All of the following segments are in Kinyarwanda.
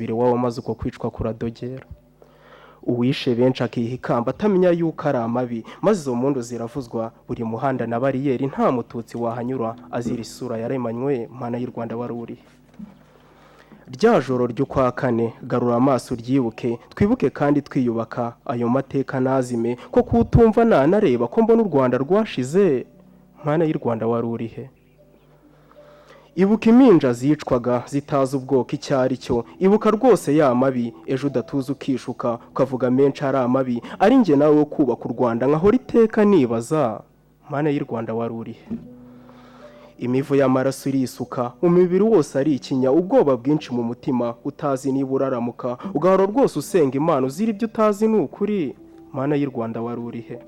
biri wabo maze uko kwicwa kuradogera. Uwishe benshi akiha ikamba atamenya yuko ari amabi, maze izo mpundu ziravuzwa buri muhanda na bariyeri, nta mututsi wahanyura azira isura yaremanywe. Mana y'u Rwanda wari uri rya joro ryo kwa kane, garura amaso uryibuke, twibuke kandi twiyubaka, ayo mateka nazime ko kutumva nanareba ko mbona u Rwanda rwashize. Mana y'u Rwanda wari urihe? Ibuka iminja zicwaga zitazi ubwoko icyari cyo, ibuka rwose ya mabi, ejo udatuza ukishuka ukavuga menshi ari amabi, ari nge nawe wo kubaka u Rwanda nkahora iteka nibaza. Mana y'u Rwanda wari urihe? Imivu y'amaraso irisuka, umubiri wose ari ikinya, ubwoba bwinshi mu mutima, utazi niba uraramuka, ugahora rwose usenga Imana uzira ibyo utazi ni ukuri. Mana y'u Rwanda wari urihe?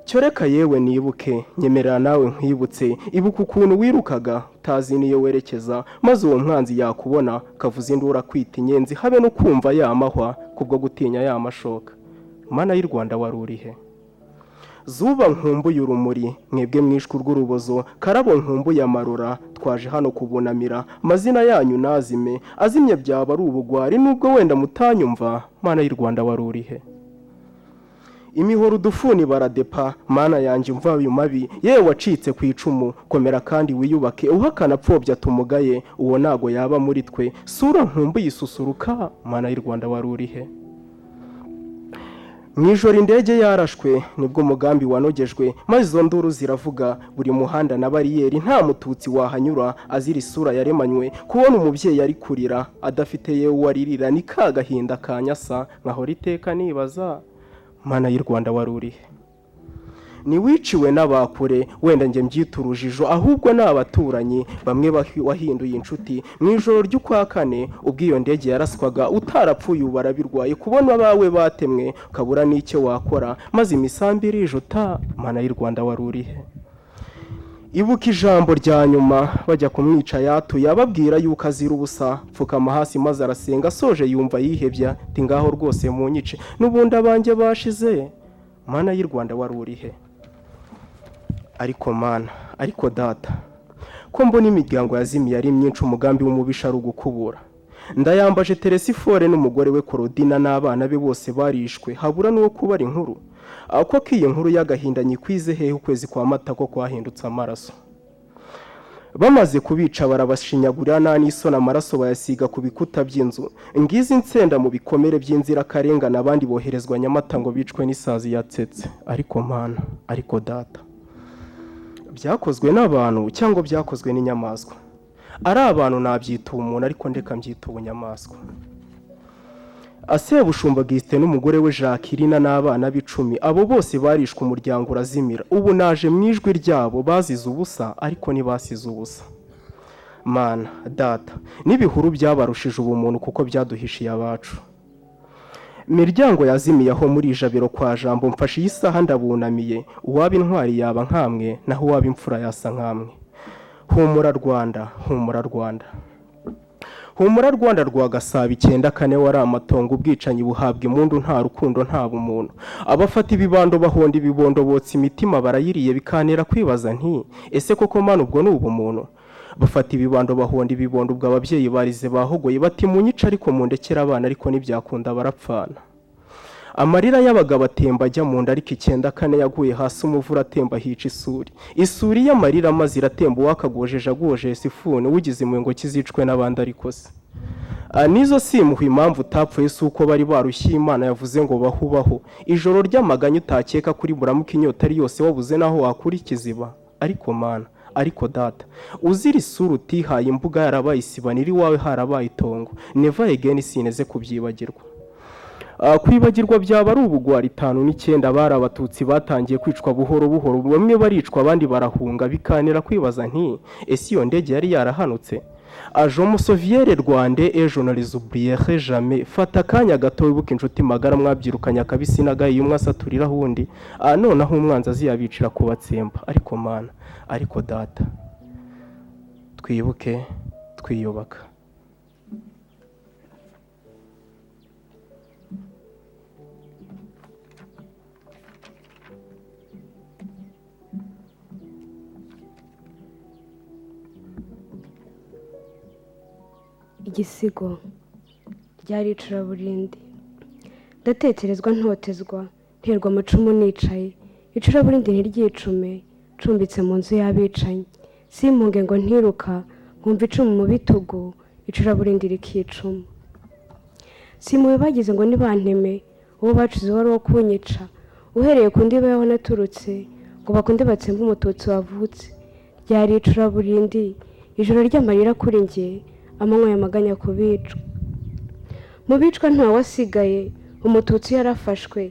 Cyoreka yewe nibuke, nyemerera nawe nkwibutse, ibuka ukuntu wirukaga utazi niyo werekeza, maze uwo mwanzi yakubona kavuza indura kwita inyenzi, habe no kumva yamahwa kubwo gutinya yamashoka. Mana y'u Rwanda wari urihe? Zuba nkumbuye urumuri, mwebwe mwishwe urw'urubozo, karabo nkumbuye amarora, twaje hano kubunamira, mazina yanyu nazime, azimye byaba ari ubugwari nubwo wenda mutanyumva. Mana y'u Rwanda wari urihe? Imihoro udufuni baradepa, mana yanjye umva ayo mabi, yewe wacitse ku icumu, komera kandi wiyubake, uhakana pfobya tumugaye, uwo nago yaba muri twe, sura nkumbuye isusuruka. Mana y'u Rwanda wari urihe? Mwijoro indege yarashwe, nibwo umugambi wanogejwe, maze izo nduru ziravuga buri muhanda na bariyeri, nta mututsi wahanyura azira isura yaremanywe, kubona umubyeyi ari kurira adafite yewe uwaririra, ni ka gahinda kanyasa nkahora iteka nibaza. Mana y'u Rwanda wari urihe? Niwiciwe n'abakure, wenda nge mbyita urujijo, ahubwo n'abaturanyi bamwe wahinduye inshuti. Mwijoro ry'ukwa kane, ubwo iyo ndege yaraswaga, utarapfuye ubu barabirwaye, kubona abawe batemwe ukabura n'icyo wakora, maze imisambi irijota. Mana y'u Rwanda wari urihe? Ibuka ijambo rya nyuma bajya kumwica yatuye, ababwira yuko azira ubusa, pfukama hasi maze arasenga, asoje yumva yihebya, ati ngaho rwose munyice n'ubundi abanjye bashize. Mana y'u Rwanda wari urihe? Ariko mana, ariko data, ko mbona imiryango yazimiye ari myinshi, umugambi w'umubisha ari ugukubura. Ndayambaje Teresifore n'umugore we Korodina n'abana be bose barishwe, habura n'uwo kubara inkuru. Ako kiye nkuru y'agahinda nyikwize hehe ukwezi kwa Mata ko kwahindutse amaraso. Bamaze kubica barabashinyagurira n'isona, amaraso bayasiga ku bikuta by'inzu. Ngizi insenda mu bikomere by'inzira karengana, abandi boherezwa Nyamata ngo bicwe n'isazi yatsetse. Ariko mana, ariko data, byakozwe n'abantu cyangwa byakozwe n'inyamaswa? Ari abantu nabyita umuntu, ariko ndeka mbyita ubunyamaswa. Sebushumba Gisite n'umugore we Jacqueline n'abana b'icumi, abo bose barishwe, umuryango urazimira. Ubu naje mu ijwi ryabo, bazize ubusa ariko ntibasize ubusa. Mana, data, n'ibihuru byabarushije ubumuntu kuko byaduhishiye abacu. Imiryango yazimiye aho muri ijabiro kwa Jambo, mfashe iyi saha ndabunamiye, uwaba intwari yaba nkamwe, naho uwaba imfura yasa nkamwe. Humura Rwanda, humura Rwanda. Humura Rwanda rwa Gasabo 94 wari amatongo, ubwicanyi buhabwa impundu, nta rukundo nta bumuntu. Abafata ibibando bahonda ibibondo, botsa imitima barayiriye, bikanera kwibaza nti ese koko mana ubwo ni ubumuntu? Bafata ibibando bahonda ibibondo, ubwo ababyeyi barize bahogoye, bati munyica ariko mundekera abana, ariko ntibyakunda barapfana. Amarira y'abagabo atemba ajya mu nda, ariko 94 yaguye hasi, umuvura atemba hica isuri. Isuri y'amarira maze iratemba, wakagojeje agoje sifune, ugize imwe ngo kizicwe n'abandi ariko se. Nizo simuha impamvu utapfuye, si uko bari barushye, Imana yavuze ngo bahubaho. Ijoro ry'amaganya utakeka kuri buramuka, inyota ari yose wabuze naho wakura ikiziba. Ariko mana, ariko data, uzira isura utihaye, imbuga yarabaye isibanira, iwawe harabaye itongo. Never again sineze kubyibagirwa. Kwibagirwa byaba ari ubugwari. 59 bari abatutsi batangiye kwicwa buhoro buhoro, bamwe baricwa abandi barahunga, bikanira kwibaza nti ese iyo ndege yari yarahanutse? Ajomo Soviere Rwande et journaliste oublier jamais. Fata kanya gato wibuka inshuti magara mwabyirukanya kabisi nagaye, umwe asaturira hundi, none aho umwanzi aziyabicira kubatsemba. Ariko mana, ariko data, twibuke twiyubaka. Igisigo. ryari icuraburindi. Ndatekerezwa ntotezwa, nterwa amacumu nicaye, icuraburindi ntiryicume, ncumbitse mu nzu y'abicanyi. Simpunge ngo ntiruka, nkumva icumu mu bitugu, icuraburindi rikicuma. Simuwe bagize ngo nibanteme, uwo bacuze wari wo kunyica, uhereye ku ndiba yaho naturutse, ngo bakunde batsembe umututsi wavutse. Ryari icuraburindi, ijoro ry'amarira kuri njye, amanywa y'amaganya ku bicwa. Mu bicwa ntawasigaye, umututsi yarafashwe,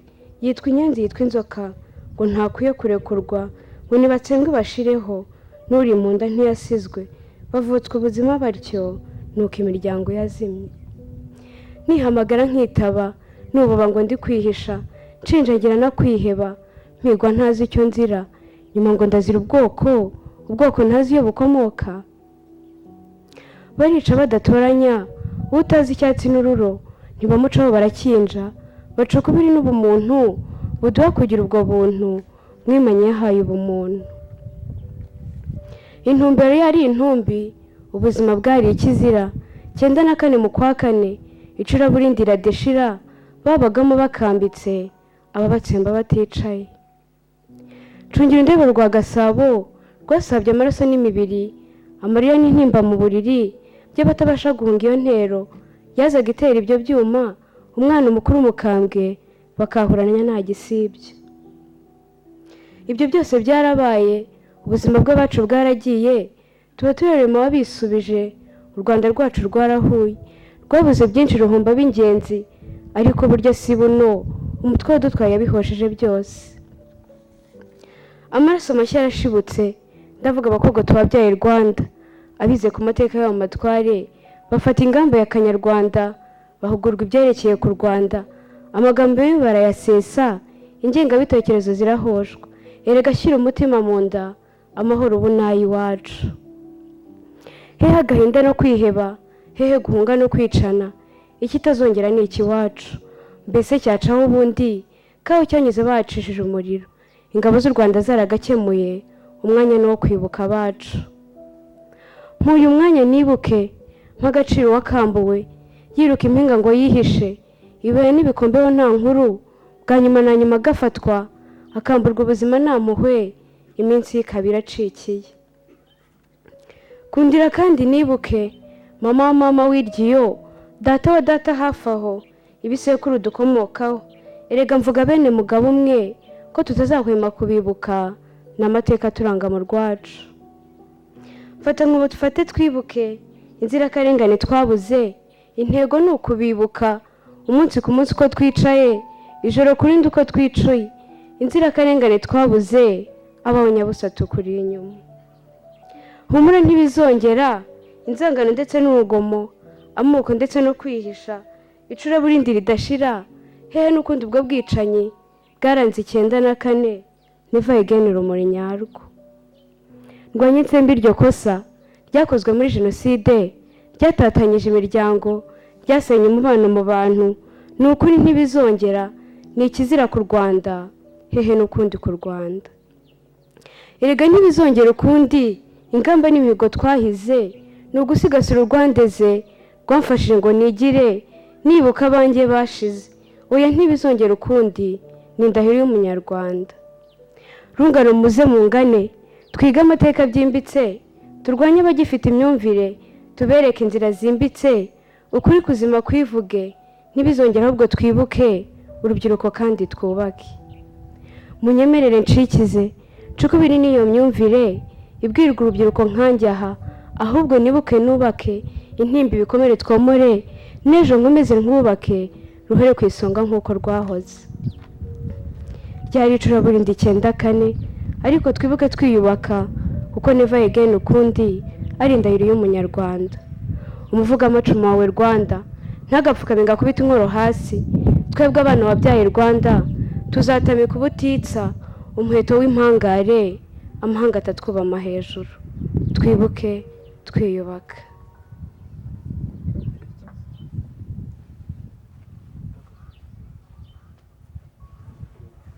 yitwa inyenzi yitwa inzoka, ngo ntakwiye kurekurwa, ngo nibatsembwe bashireho, n'uri mu nda ntiyasizwe, bavutswe ubuzima batyo, nuko imiryango yazimye. Nihamagara nkitaba, nububa ngo ndi kwihisha, nshinjagira no kwiheba, mpigwa ntazi icyo nzira, nyuma ngo ndazira ubwoko ntazi iyo bukomoka. Barica badatoranya, utazi icyatsi n'ururo, ntibamucaho barakinja, baca kubiri n'ubumuntu, buduha kugira ubwo buntu, mwimanye yahaye ubumuntu. Intumbero yari intumbi, ubuzima bwari ikizira, 94 mu kwa 4, icuraburindi radeshira, babagamo bakambitse, ababatsemba baticaye. Cungira indebe rwa Gasabo, rwasabye amaraso n'imibiri, amarira n'intimba mu buriri, by'abatabasha guhunga iyo ntero, yazaga itera ibyo byuma, umwana umukuru umukambwe, bakahuranya nta gisibye. Ibyo byose byarabaye, ubuzima bw'abacu bwaragiye, tuba turerema wabisubije, u Rwanda rwacu rwarahuye, rwabuze byinshi ruhumba b'ingenzi, ariko burya si buno, umutwe wadutwaye yabihosheje byose. Amaraso mashya yarashibutse, ndavuga abakobwa tubabyaye Rwanda, abize ku mateka y'abo matware, bafata ingamba ya kanyarwanda, bahugurwa ibyerekeye ku Rwanda, amagambo ye barayasesa, ingengabitekerezo zirahoshwa, erega shyira umutima mu nda, amahoro ubu n'ay'iwacu. Hehe agahinda no kwiheba, hehe guhunga no kwicana, ikitazongera ni ikiwacu, mbese cyacaho ubundi, kaho cyanyuze bacishije umuriro, ingabo z'u Rwanda zaragakemuye, umwanya ni wo kwibuka abacu. Nk'uyu mwanya nibuke, nk'agaciro wakambuwe, yiruka impinga ngo yihishe, ibuye n'ibikombeho nta nkuru, bwa nyuma na nyuma agafatwa, akamburwa ubuzima nta mpuhwe, iminsi y'ikaba iracikiye. Kundira kandi nibuke, mama w'iryiyo, data wa data hafi aho, ibisekuru dukomokaho, erega mvuga bene mugabo umwe, ko tutazahwema kubibuka, n'amateka turanga mu rwacu. Fata nk'ubu dufate twibuke, inzirakarengane twabuze, intego ni ukubibuka, umunsi ku munsi uko twicaye, ijoro kurindi uko twicuye, inzirakarengane twabuze, ab'abanyabusa tukuri inyuma. Humura ntibizongera, inzangano ndetse n'urugomo, amoko ndetse no kwihisha, icuraburindi ridashira, hehe n'ukundi ubwo bwicanyi, bwaranze 94, never again urumuri nyarwo. Ndwanye itsembe iryo kosa, ryakozwe muri jenoside, ryatatanyije imiryango, ryasenye umubano mu bantu, ni ukuri ntibizongera, ni ikizira ku Rwanda, hehe n'ukundi ku Rwanda. Erega ntibizongera ukundi, ingamba n'imihigo twahize, ni ugusigasira urwandeze, rwamfashije ngo nigire, nibuka abanjye bashize, oya ntibizongera ukundi, ni indahiro y'umunyarwanda. Rungano muze mungane, twige amateka byimbitse, turwanye abagifite imyumvire, tubereke inzira zimbitse, ukuri kuzima kwivuge, ntibizongera ahubwo twibuke, urubyiruko kandi twubake. Munyemerere nshikize, cukubiri n'iyo myumvire, ibwirwa urubyiruko nkanjye aha, ahubwo nibuke nubake, intimba ibikomere twomore, n'ejo nkomeze nkubake, ruhere ku isonga nk'uko rwahoze. Ryari icuraburindi 94, ariko twibuke twiyubaka, kuko never again ukundi, ari indahiro y'umunyarwanda. Umuvuga amacumu wawe Rwanda, ntagapfukame ngakubita inkoro hasi, twebwe abana wabyaye Rwanda, tuzatamika ubutitsa, umuheto w'impangare, amahanga atatwubama hejuru. Twibuke twiyubaka.